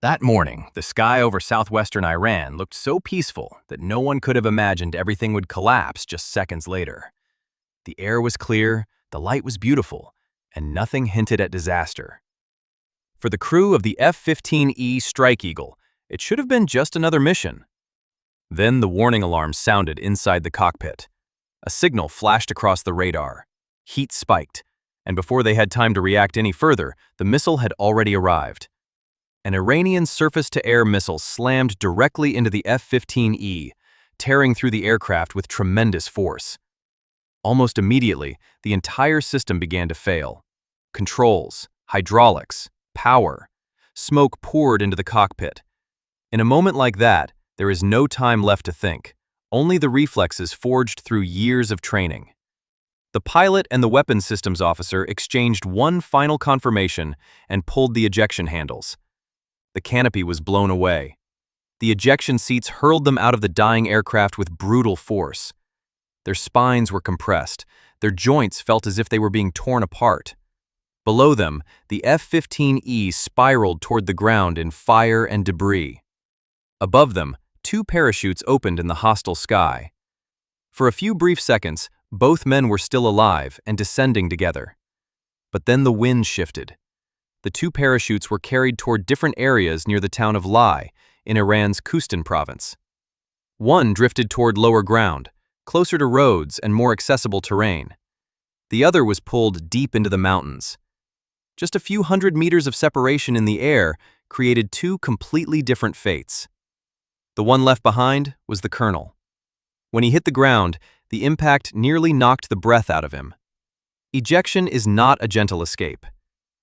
That morning, the sky over southwestern Iran looked so peaceful that no one could have imagined everything would collapse just seconds later. The air was clear, the light was beautiful, and nothing hinted at disaster. For the crew of the F-15E Strike Eagle, it should have been just another mission. Then the warning alarm sounded inside the cockpit. A signal flashed across the radar. Heat spiked, and before they had time to react any further, the missile had already arrived. An Iranian surface-to-air missile slammed directly into the F-15E, tearing through the aircraft with tremendous force. Almost immediately, the entire system began to fail. Controls, hydraulics, power. Smoke poured into the cockpit. In a moment like that, there is no time left to think, only the reflexes forged through years of training. The pilot and the weapons systems officer exchanged one final confirmation and pulled the ejection handles. The canopy was blown away. The ejection seats hurled them out of the dying aircraft with brutal force. Their spines were compressed. Their joints felt as if they were being torn apart. Below them, the F-15E spiraled toward the ground in fire and debris. Above them, two parachutes opened in the hostile sky. For a few brief seconds, both men were still alive and descending together. But then the wind shifted. The two parachutes were carried toward different areas near the town of Lai, in Iran's Khuzestan province. One drifted toward lower ground, closer to roads and more accessible terrain. The other was pulled deep into the mountains. Just a few hundred meters of separation in the air created two completely different fates. The one left behind was the colonel. When he hit the ground, the impact nearly knocked the breath out of him. Ejection is not a gentle escape.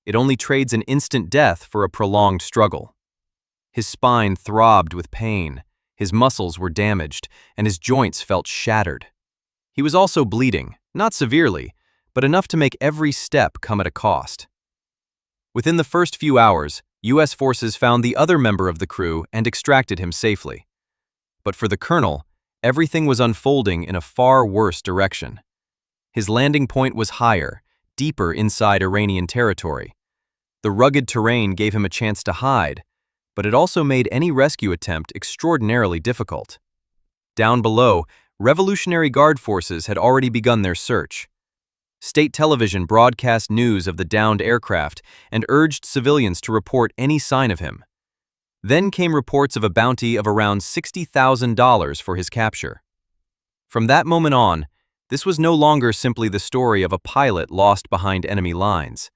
It only trades an instant death for a prolonged struggle. His spine throbbed with pain, his muscles were damaged, and his joints felt shattered. He was also bleeding, not severely, but enough to make every step come at a cost. Within the first few hours, U.S. forces found the other member of the crew and extracted him safely. But for the colonel, everything was unfolding in a far worse direction. His landing point was higher, deeper inside Iranian territory. The rugged terrain gave him a chance to hide, but it also made any rescue attempt extraordinarily difficult. Down below, Revolutionary Guard forces had already begun their search. State television broadcast news of the downed aircraft and urged civilians to report any sign of him. Then came reports of a bounty of around $60,000 for his capture. From that moment on, this was no longer simply the story of a pilot lost behind enemy lines.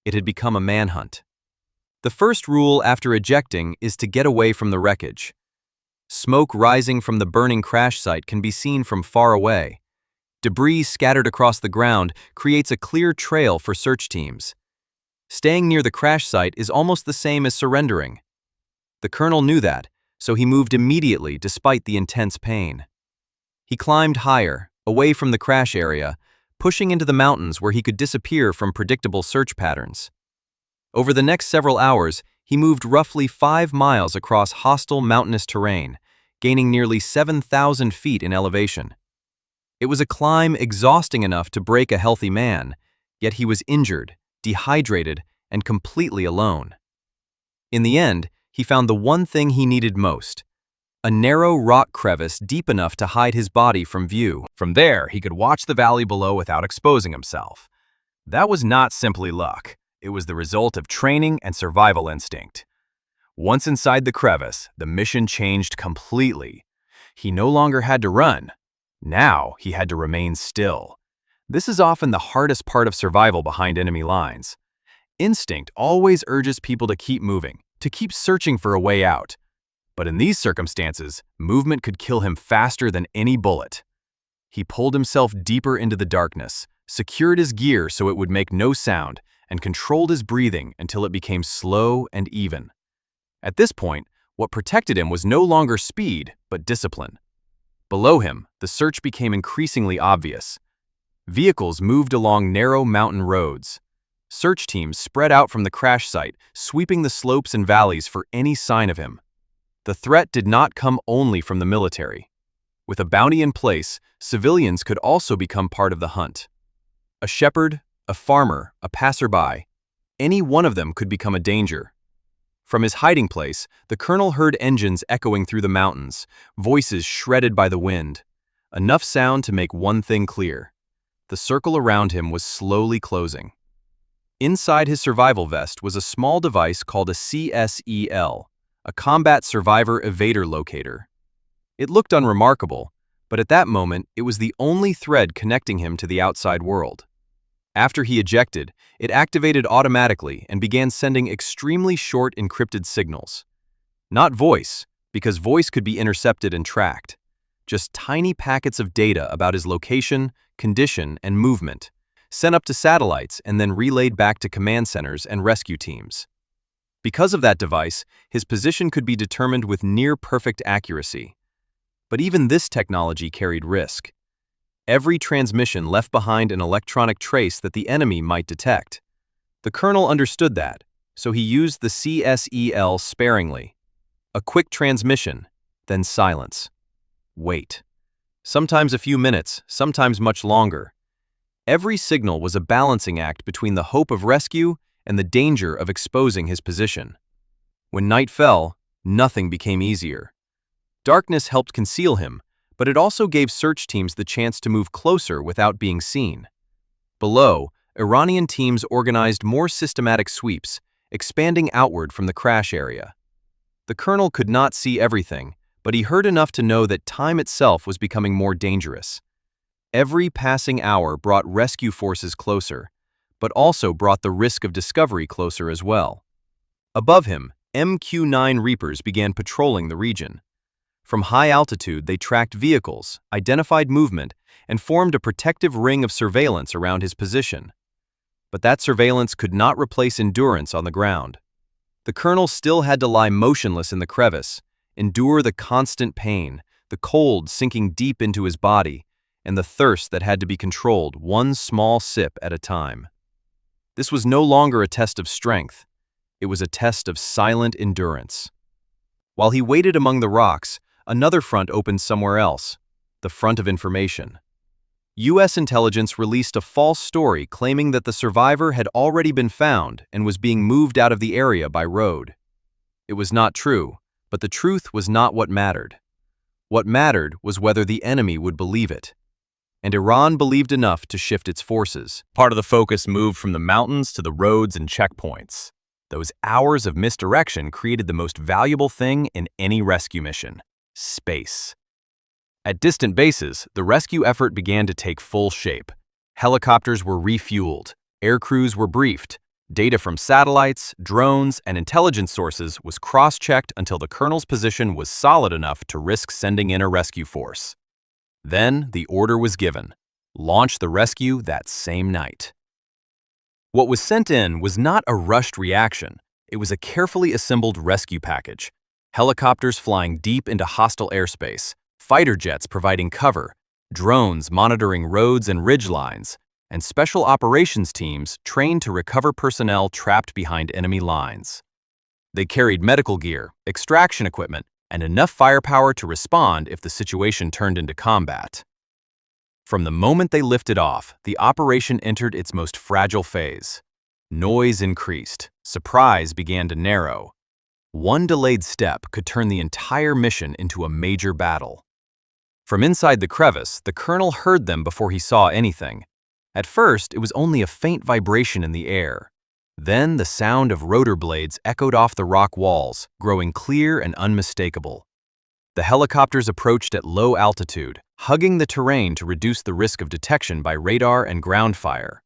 It had become a manhunt. The first rule after ejecting is to get away from the wreckage. Smoke rising from the burning crash site can be seen from far away. Debris scattered across the ground creates a clear trail for search teams. Staying near the crash site is almost the same as surrendering. The colonel knew that, so he moved immediately despite the intense pain. He climbed higher, away from the crash area, pushing into the mountains where he could disappear from predictable search patterns. Over the next several hours, he moved roughly 5 miles across hostile mountainous terrain, gaining nearly 7,000 feet in elevation. It was a climb exhausting enough to break a healthy man, yet he was injured, dehydrated, and completely alone. In the end, he found the one thing he needed most: a narrow rock crevice deep enough to hide his body from view. From there, he could watch the valley below without exposing himself. That was not simply luck. It was the result of training and survival instinct. Once inside the crevice, the mission changed completely. He no longer had to run. Now, he had to remain still. This is often the hardest part of survival behind enemy lines. Instinct always urges people to keep moving, to keep searching for a way out. But in these circumstances, movement could kill him faster than any bullet. He pulled himself deeper into the darkness, secured his gear so it would make no sound, and controlled his breathing until it became slow and even. At this point, what protected him was no longer speed, but discipline. Below him, the search became increasingly obvious. Vehicles moved along narrow mountain roads. Search teams spread out from the crash site, sweeping the slopes and valleys for any sign of him. The threat did not come only from the military. With a bounty in place, civilians could also become part of the hunt. A shepherd, a farmer, a passerby, any one of them could become a danger. From his hiding place, the colonel heard engines echoing through the mountains, voices shredded by the wind. Enough sound to make one thing clear. The circle around him was slowly closing. Inside his survival vest was a small device called a CSEL, a Combat Survivor Evader Locator. It looked unremarkable, but at that moment it was the only thread connecting him to the outside world. After he ejected, it activated automatically and began sending extremely short encrypted signals. Not voice, because voice could be intercepted and tracked. Just tiny packets of data about his location, condition, and movement, sent up to satellites and then relayed back to command centers and rescue teams. Because of that device, his position could be determined with near-perfect accuracy. But even this technology carried risk. Every transmission left behind an electronic trace that the enemy might detect. The colonel understood that, so he used the CSEL sparingly. A quick transmission, then silence. Wait. Sometimes a few minutes, sometimes much longer. Every signal was a balancing act between the hope of rescue and the danger of exposing his position. When night fell, nothing became easier. Darkness helped conceal him, but it also gave search teams the chance to move closer without being seen. Below, Iranian teams organized more systematic sweeps, expanding outward from the crash area. The colonel could not see everything, but he heard enough to know that time itself was becoming more dangerous. Every passing hour brought rescue forces closer, but also brought the risk of discovery closer as well. Above him, MQ-9 Reapers began patrolling the region. From high altitude, they tracked vehicles, identified movement, and formed a protective ring of surveillance around his position. But that surveillance could not replace endurance on the ground. The colonel still had to lie motionless in the crevice, endure the constant pain, the cold sinking deep into his body, and the thirst that had to be controlled one small sip at a time. This was no longer a test of strength. It was a test of silent endurance. While he waited among the rocks, another front opened somewhere else, the front of information. U.S. intelligence released a false story claiming that the survivor had already been found and was being moved out of the area by road. It was not true, but the truth was not what mattered. What mattered was whether the enemy would believe it. And Iran believed enough to shift its forces. Part of the focus moved from the mountains to the roads and checkpoints. Those hours of misdirection created the most valuable thing in any rescue mission: space. At distant bases, the rescue effort began to take full shape. Helicopters were refueled, air crews were briefed, data from satellites, drones, and intelligence sources was cross-checked until the colonel's position was solid enough to risk sending in a rescue force. Then the order was given: launch the rescue that same night. What was sent in was not a rushed reaction. It was a carefully assembled rescue package. Helicopters flying deep into hostile airspace, fighter jets providing cover, drones monitoring roads and ridge lines, and special operations teams trained to recover personnel trapped behind enemy lines. They carried medical gear, extraction equipment, and enough firepower to respond if the situation turned into combat. From the moment they lifted off, the operation entered its most fragile phase. Noise increased, surprise began to narrow. One delayed step could turn the entire mission into a major battle. From inside the crevice, the colonel heard them before he saw anything. At first, it was only a faint vibration in the air. Then the sound of rotor blades echoed off the rock walls, growing clear and unmistakable. The helicopters approached at low altitude, hugging the terrain to reduce the risk of detection by radar and ground fire.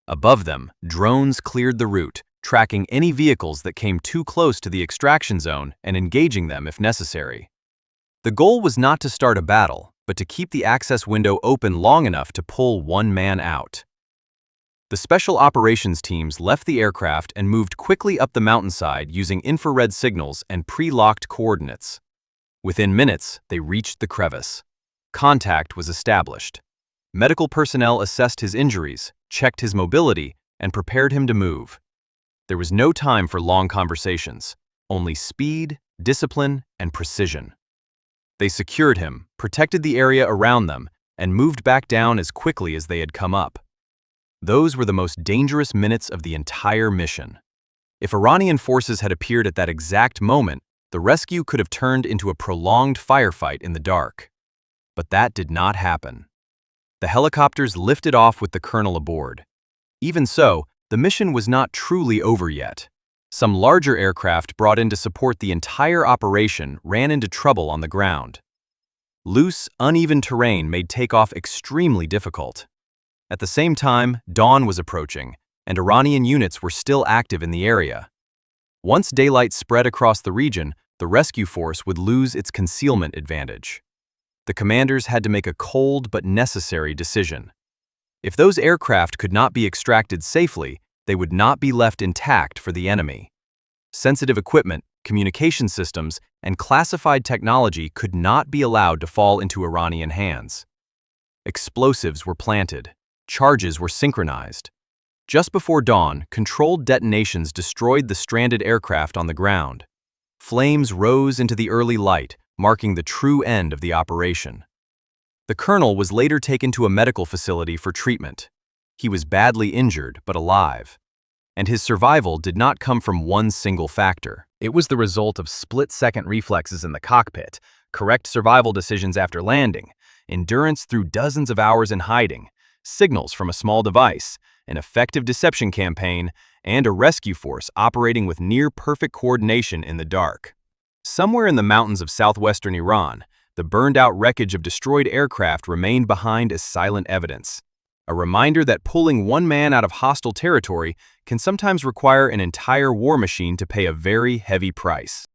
Above them, drones cleared the route, tracking any vehicles that came too close to the extraction zone and engaging them if necessary. The goal was not to start a battle, but to keep the access window open long enough to pull one man out. The special operations teams left the aircraft and moved quickly up the mountainside using infrared signals and pre-locked coordinates. Within minutes, they reached the crevice. Contact was established. Medical personnel assessed his injuries, checked his mobility, and prepared him to move. There was no time for long conversations, only speed, discipline, and precision. They secured him, protected the area around them, and moved back down as quickly as they had come up. Those were the most dangerous minutes of the entire mission. If Iranian forces had appeared at that exact moment, the rescue could have turned into a prolonged firefight in the dark. But that did not happen. The helicopters lifted off with the colonel aboard. Even so, the mission was not truly over yet. Some larger aircraft brought in to support the entire operation ran into trouble on the ground. Loose, uneven terrain made takeoff extremely difficult. At the same time, dawn was approaching, and Iranian units were still active in the area. Once daylight spread across the region, the rescue force would lose its concealment advantage. The commanders had to make a cold but necessary decision. If those aircraft could not be extracted safely, they would not be left intact for the enemy. Sensitive equipment, communication systems, and classified technology could not be allowed to fall into Iranian hands. Explosives were planted. Charges were synchronized. Just before dawn, controlled detonations destroyed the stranded aircraft on the ground. Flames rose into the early light, marking the true end of the operation. The colonel was later taken to a medical facility for treatment. He was badly injured but alive. And his survival did not come from one single factor. It was the result of split-second reflexes in the cockpit, correct survival decisions after landing, endurance through dozens of hours in hiding, signals from a small device, an effective deception campaign, and a rescue force operating with near-perfect coordination in the dark. Somewhere in the mountains of southwestern Iran, the burned-out wreckage of destroyed aircraft remained behind as silent evidence. A reminder that pulling one man out of hostile territory can sometimes require an entire war machine to pay a very heavy price.